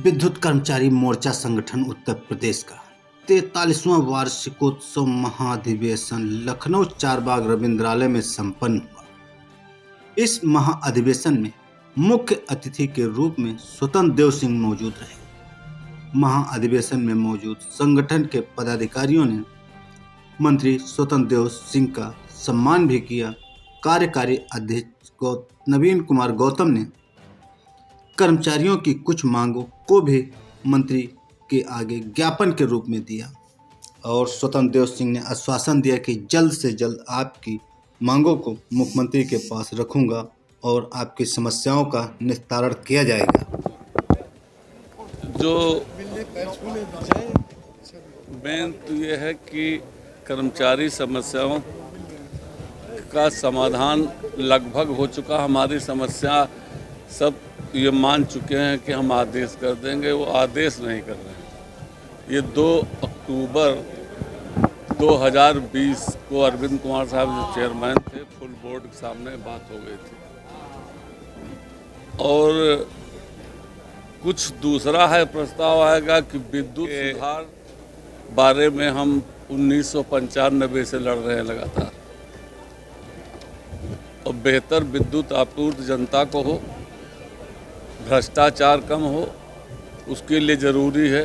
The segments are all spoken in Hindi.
विद्युत कर्मचारी मोर्चा संगठन उत्तर प्रदेश का 43वां वार्षिकोत्सव महाधिवेशन लखनऊ चारबाग रविंद्रालय में संपन्न हुआ। इस महाअधिवेशन में मुख्य अतिथि के रूप में स्वतंत्र देव सिंह मौजूद रहे। महाअधिवेशन में मौजूद संगठन के पदाधिकारियों ने मंत्री स्वतंत्र देव सिंह का सम्मान भी किया। कार्यकारी अध्यक्ष नवीन कुमार गौतम ने कर्मचारियों की कुछ मांगों को भी मंत्री के आगे ज्ञापन के रूप में दिया और स्वतंत्र देव सिंह ने आश्वासन दिया कि जल्द से जल्द आपकी मांगों को मुख्यमंत्री के पास रखूंगा और आपकी समस्याओं का निस्तारण किया जाएगा। जो मेन तो ये है कि कर्मचारी समस्याओं का समाधान लगभग हो चुका। हमारी समस्या सब ये मान चुके हैं कि हम आदेश कर देंगे, वो आदेश नहीं कर रहे हैं। ये 2 अक्टूबर 2020 को अरविंद कुमार साहब जो चेयरमैन थे, फुल बोर्ड के सामने बात हो गई थी। और कुछ दूसरा है, प्रस्ताव आएगा कि विद्युत सुधार बारे में हम 1995 से लड़ रहे हैं लगातार, और बेहतर विद्युत आपूर्ति जनता को हो, भ्रष्टाचार कम हो, उसके लिए ज़रूरी है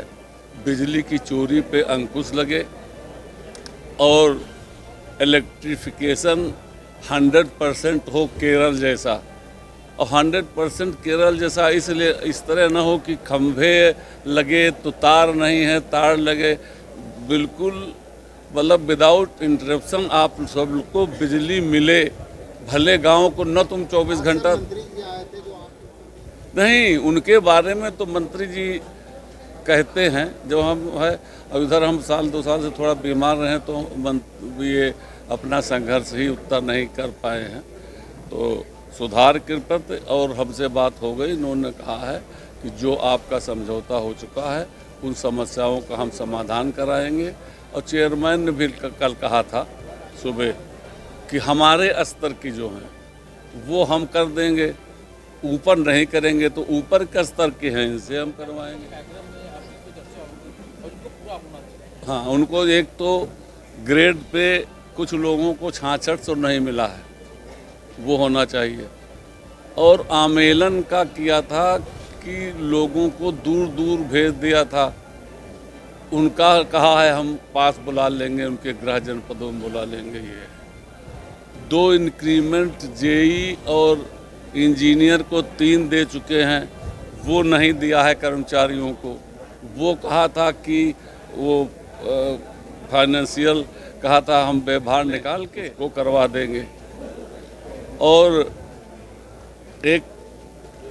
बिजली की चोरी पे अंकुश लगे और इलेक्ट्रिफिकेशन 100% हो केरल जैसा। और 100% केरल जैसा इसलिए इस तरह ना हो कि खंभे लगे तो तार नहीं है, तार लगे बिल्कुल मतलब विदाउट इंटरप्शन आप सबको बिजली मिले। भले गांव को न तुम 24 घंटा नहीं, उनके बारे में तो मंत्री जी कहते हैं। जब हम है और इधर हम 1-2 साल से थोड़ा बीमार रहे तो ये अपना संघर्ष ही उतना नहीं कर पाए हैं। तो सुधार के प्रति और हमसे बात हो गई। इन्होंने कहा है कि जो आपका समझौता हो चुका है उन समस्याओं का हम समाधान कराएंगे। और चेयरमैन ने भी कल कहा था सुबह कि हमारे स्तर की जो हैं वो हम कर देंगे, ऊपर नहीं करेंगे तो ऊपर के स्तर के हैं इनसे हम करवाएंगे। हाँ, उनको एक तो ग्रेड पे कुछ लोगों को 6600 नहीं मिला है, वो होना चाहिए। और आमेलन का किया था कि लोगों को दूर दूर भेज दिया था, उनका कहा है हम पास बुला लेंगे, उनके गृह जनपदों में बुला लेंगे। ये 2 इंक्रीमेंट जेई और इंजीनियर को 3 दे चुके हैं, वो नहीं दिया है कर्मचारियों को। वो कहा था कि वो फाइनेंशियल कहा था हम व्यवहार निकाल के वो करवा देंगे। और एक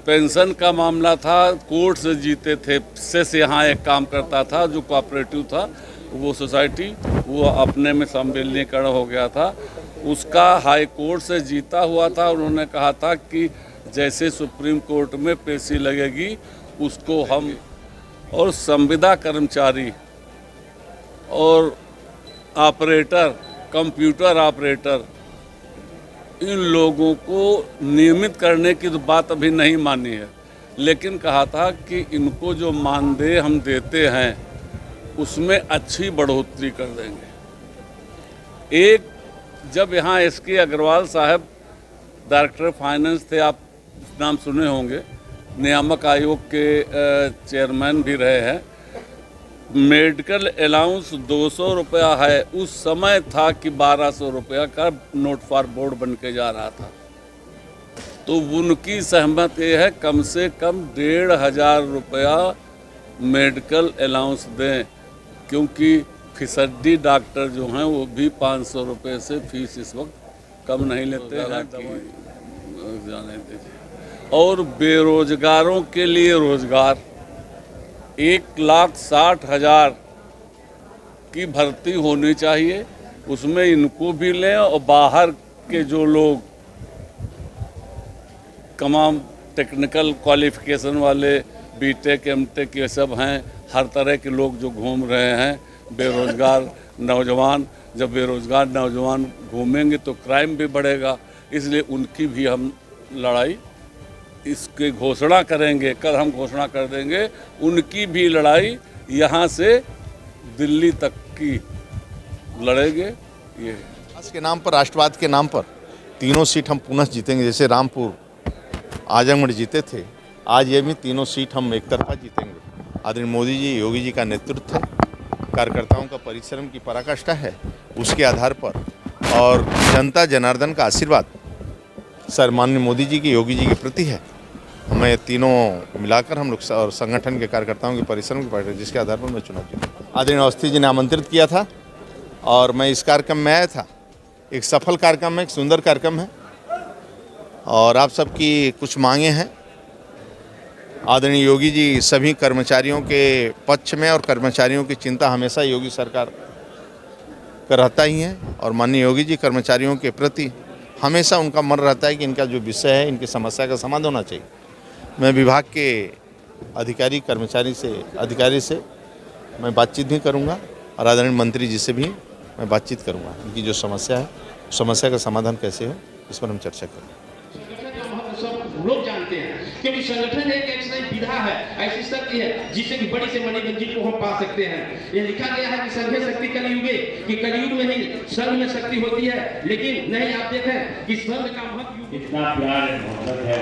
पेंशन का मामला था, कोर्ट से जीते थे। सेस यहाँ एक काम करता था जो कोऑपरेटिव था, वो सोसाइटी वो अपने में सम्मिलीकरण हो गया था, उसका हाई कोर्ट से जीता हुआ था। उन्होंने कहा था कि जैसे सुप्रीम कोर्ट में पेशी लगेगी उसको हम। और संविदा कर्मचारी और ऑपरेटर, कंप्यूटर ऑपरेटर, इन लोगों को नियमित करने की तो बात अभी नहीं मानी है, लेकिन कहा था कि इनको जो मानदेय हम देते हैं उसमें अच्छी बढ़ोतरी कर देंगे। एक जब यहाँ SK अग्रवाल साहब डायरेक्टर फाइनेंस थे, आप नाम सुने होंगे, नियामक आयोग के चेयरमैन भी रहे हैं। मेडिकल अलाउंस 200 रुपया है, उस समय था कि 1200 रुपया का नोट फॉर बोर्ड बन के जा रहा था। तो उनकी सहमत ये है कम से कम 1500 रुपया मेडिकल अलाउंस दें, क्योंकि फिसड्डी डॉक्टर जो हैं वो भी 500 रुपये से फीस इस वक्त कम नहीं लेते हैं। जाने दीजिए। और बेरोजगारों के लिए रोजगार 1,60,000 की भर्ती होनी चाहिए, उसमें इनको भी लें। और बाहर के जो लोग तमाम टेक्निकल क्वालिफिकेशन वाले बीटेक एमटेक ये सब हैं, हर तरह के लोग जो घूम रहे हैं, बेरोजगार नौजवान, जब बेरोजगार नौजवान घूमेंगे तो क्राइम भी बढ़ेगा, इसलिए उनकी भी हम लड़ाई इसके घोषणा करेंगे, कल हम घोषणा कर देंगे, उनकी भी लड़ाई यहाँ से दिल्ली तक की लड़ेंगे। ये विकास के नाम पर, राष्ट्रवाद के नाम पर तीनों सीट हम पुनः जीतेंगे। जैसे रामपुर आजमगढ़ जीते थे, आज ये भी तीनों सीट हम एक तरफा जीतेंगे। आदरणीय मोदी जी, योगी जी का नेतृत्व है, कार्यकर्ताओं का परिश्रम की पराकाष्ठा है, उसके आधार पर और जनता जनार्दन का आशीर्वाद सर माननीय मोदी जी की, योगी जी के प्रति है। हमें तीनों मिलाकर हम लोग और संगठन के कार्यकर्ताओं के परिश्रम की पार्टी, जिसके आधार पर मैं चुनाव जीता। आदरणीय अवस्थी जी ने आमंत्रित किया था और मैं इस कार्यक्रम में आया था। एक सफल कार्यक्रम है, एक सुंदर कार्यक्रम है और आप सबकी कुछ मांगे हैं। आदरणीय योगी जी सभी कर्मचारियों के पक्ष में और कर्मचारियों की चिंता हमेशा योगी सरकार का रहता ही है और माननीय योगी जी कर्मचारियों के प्रति हमेशा उनका मन रहता है कि इनका जो विषय है, इनकी समस्या का समाधान होना चाहिए। मैं विभाग के अधिकारी से मैं बातचीत भी करूंगा और आदरणीय मंत्री जी से भी मैं बातचीत करूंगा। इनकी जो समस्या है, समस्या का समाधान कैसे हो, इस पर हम चर्चा करेंगे। सब लोग जानते हैं क्योंकि संगठन एक ऐसी विधा है, ऐसी शक्ति है जिससे कि बड़ी से बड़ी मंजिल को हम पा सकते हैं। ये लिखा गया है कि संघे शक्ति कलयुगे, कि कलयुग में ही संघ में शक्ति होती है, लेकिन नहीं, आप देखें कि संघ का महत्व इतना प्यार है, मोहब्बत है।